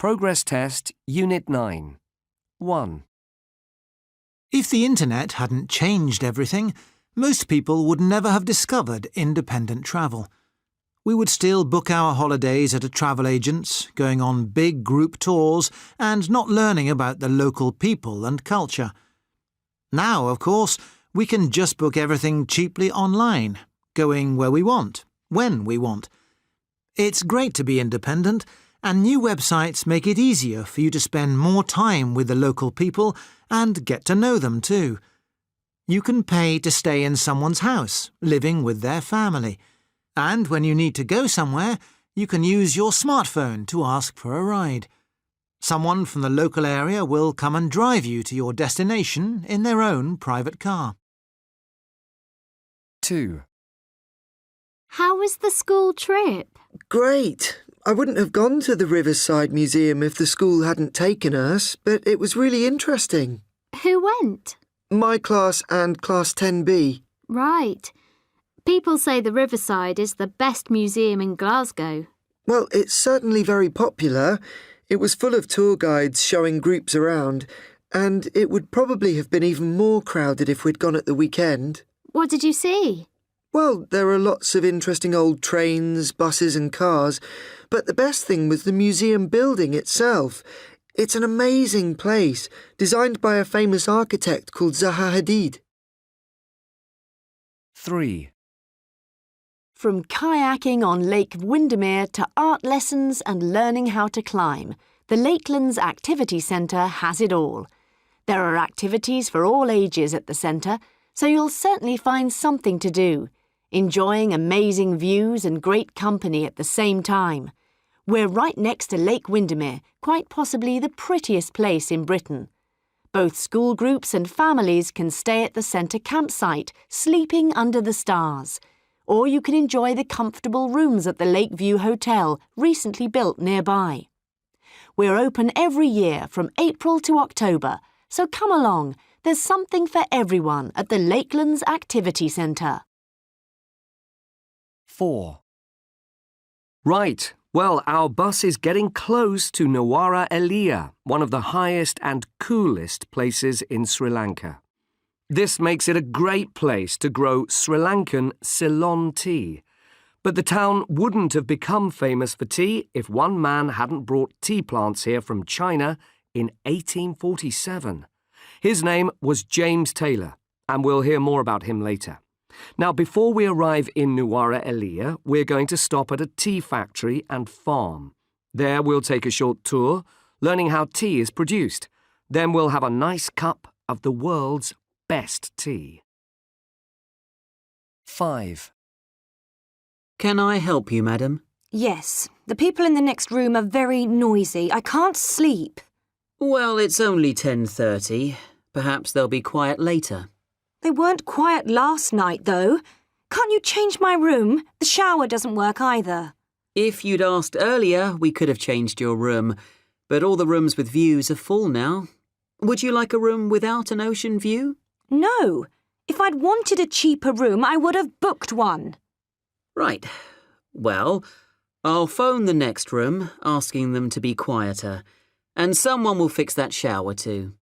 Progress Test, Unit 9. 1. If the internet hadn't changed everything, most people would never have discovered independent travel. We would still book our holidays at a travel agent's, going on big group tours and not learning about the local people and culture. Now, of course, we can just book everything cheaply online, going where we want, when we want. It's great to be independent, and new websites make it easier for you to spend more time with the local people and get to know them too. You can pay to stay in someone's house, living with their family. And when you need to go somewhere, you can use your smartphone to ask for a ride. Someone from the local area will come and drive you to your destination in their own private car. 2. How was the school trip? Great. I wouldn't have gone to the Riverside Museum if the school hadn't taken us, but it was really interesting. Who went? My class and Class 10B. Right. People say the Riverside is the best museum in Glasgow. Well, it's certainly very popular. It was full of tour guides showing groups around, and it would probably have been even more crowded if we'd gone at the weekend. What did you see? Well, there are lots of interesting old trains, buses and cars, but the best thing was the museum building itself. It's an amazing place, designed by a famous architect called Zaha Hadid. 3. From kayaking on Lake Windermere to art lessons and learning how to climb, the Lakelands Activity Centre has it all. There are activities for all ages at the centre, so you'll certainly find something to do, enjoying amazing views and great company at the same time. We're right next to Lake Windermere, quite possibly the prettiest place in Britain. Both school groups and families can stay at the centre campsite, sleeping under the stars. Or you can enjoy the comfortable rooms at the Lakeview Hotel, recently built nearby. We're open every year from April to October, so come along. There's something for everyone at the Lakelands Activity Centre. 4. Right. Well, our bus is getting close to Nuwara Eliya, one of the highest and coolest places in Sri Lanka. This makes it a great place to grow Sri Lankan Ceylon tea. But the town wouldn't have become famous for tea if one man hadn't brought tea plants here from China in 1847. His name was James Taylor, and we'll hear more about him later. Now, before we arrive in Nuwara Eliya, we're going to stop at a tea factory and farm. There we'll take a short tour, learning how tea is produced. Then we'll have a nice cup of the world's best tea. 5. Can I help you, madam? Yes, the people in the next room are very noisy. I can't sleep. Well, it's only 10:30. Perhaps they'll be quiet later. They weren't quiet last night, though. Can't you change my room? The shower doesn't work either. If you'd asked earlier, we could have changed your room. But all the rooms with views are full now. Would you like a room without an ocean view? No. If I'd wanted a cheaper room, I would have booked one. Right. Well, I'll phone the next room, asking them to be quieter. And someone will fix that shower too.